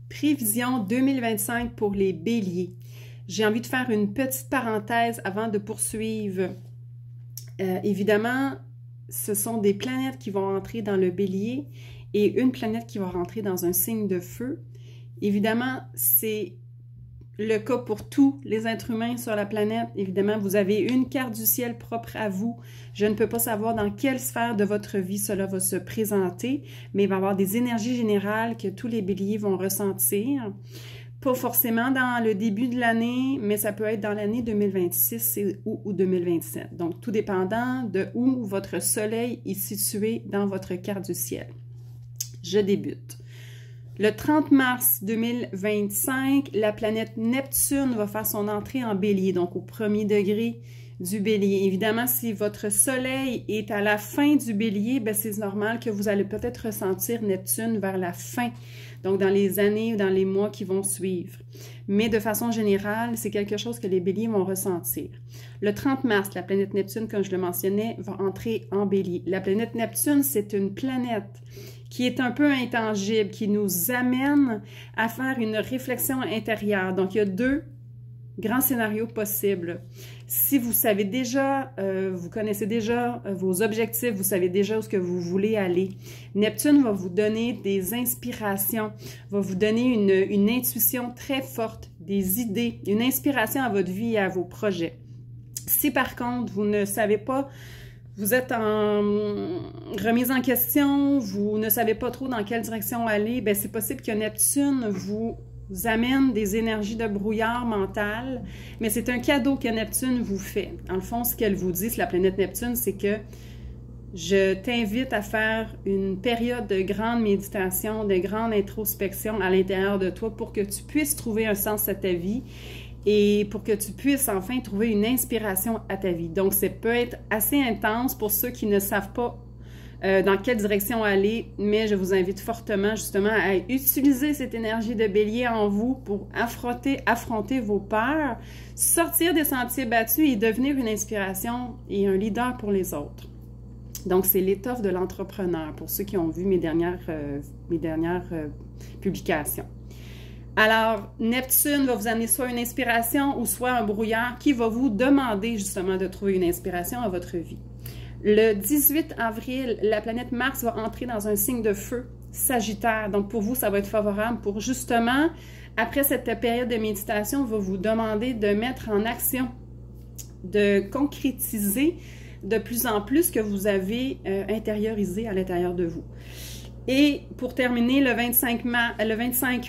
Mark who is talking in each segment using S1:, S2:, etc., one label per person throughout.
S1: Prévision 2025 pour les béliers. J'ai envie de faire une petite parenthèse avant de poursuivre. Évidemment, ce sont des planètes qui vont entrer dans le bélier et une planète qui va rentrer dans un signe de feu. Évidemment, c'est le cas pour tous les êtres humains sur la planète. Évidemment, vous avez une carte du ciel propre à vous. Je ne peux pas savoir dans quelle sphère de votre vie cela va se présenter, mais il va y avoir des énergies générales que tous les béliers vont ressentir. Pas forcément dans le début de l'année, mais ça peut être dans l'année 2026 ou 2027. Donc, tout dépendant de où votre soleil est situé dans votre carte du ciel. Je débute. Le 30 mars 2025, la planète Neptune va faire son entrée en bélier, donc au premier degré du bélier. Évidemment, si votre soleil est à la fin du bélier, c'est normal que vous allez peut-être ressentir Neptune vers la fin, donc dans les années ou dans les mois qui vont suivre. Mais de façon générale, c'est quelque chose que les béliers vont ressentir. Le 30 mars, la planète Neptune, comme je le mentionnais, va entrer en bélier. La planète Neptune, c'est une planète qui est un peu intangible, qui nous amène à faire une réflexion intérieure. Donc, il y a deux grands scénarios possibles. Si vous savez déjà, vous connaissez déjà vos objectifs, vous savez déjà où est-ce que vous voulez aller, Neptune va vous donner des inspirations, va vous donner une intuition très forte, des idées, une inspiration à votre vie et à vos projets. Si par contre, vous ne savez pas, vous êtes en remise en question, vous ne savez pas trop dans quelle direction aller, c'est possible que Neptune vous amène des énergies de brouillard mental, mais c'est un cadeau que Neptune vous fait. Dans le fond, ce qu'elle vous dit, c'est la planète Neptune, c'est que je t'invite à faire une période de grande méditation, de grande introspection à l'intérieur de toi pour que tu puisses trouver un sens à ta vie et pour que tu puisses enfin trouver une inspiration à ta vie. Donc, ça peut être assez intense pour ceux qui ne savent pas dans quelle direction aller, mais je vous invite fortement justement à utiliser cette énergie de bélier en vous pour affronter vos peurs, sortir des sentiers battus et devenir une inspiration et un leader pour les autres. Donc, c'est l'étoffe de l'entrepreneur pour ceux qui ont vu mes dernières publications. Alors, Neptune va vous amener soit une inspiration ou soit un brouillard qui va vous demander justement de trouver une inspiration à votre vie. Le 18 avril, la planète Mars va entrer dans un signe de feu, Sagittaire. Donc, pour vous, ça va être favorable pour justement, après cette période de méditation, on va vous demander de mettre en action, de concrétiser de plus en plus ce que vous avez intériorisé à l'intérieur de vous. Et pour terminer, le 25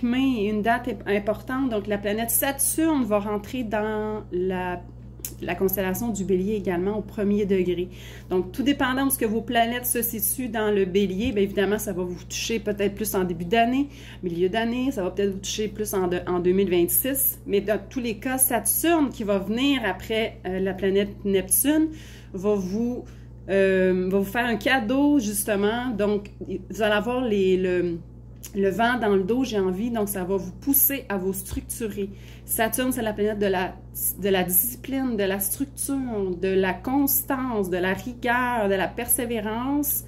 S1: mai, une date importante, donc la planète Saturne va rentrer dans la constellation du Bélier également au premier degré. Donc, tout dépendant de ce que vos planètes se situent dans le Bélier, bien évidemment, ça va vous toucher peut-être plus en début d'année, milieu d'année, ça va peut-être vous toucher plus en 2026, mais dans tous les cas, Saturne qui va venir après la planète Neptune va vous faire un cadeau, justement. Donc, vous allez avoir le vent dans le dos, j'ai envie, donc ça va vous pousser à vous structurer. Saturne, c'est la planète de la discipline, de la structure, de la constance, de la rigueur, de la persévérance,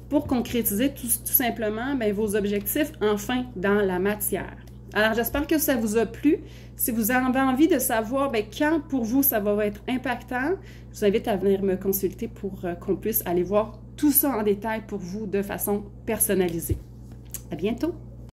S1: pour concrétiser tout simplement vos objectifs, enfin, dans la matière. Alors, j'espère que ça vous a plu. Si vous avez envie de savoir quand pour vous ça va être impactant, je vous invite à venir me consulter pour qu'on puisse aller voir tout ça en détail pour vous de façon personnalisée. À bientôt!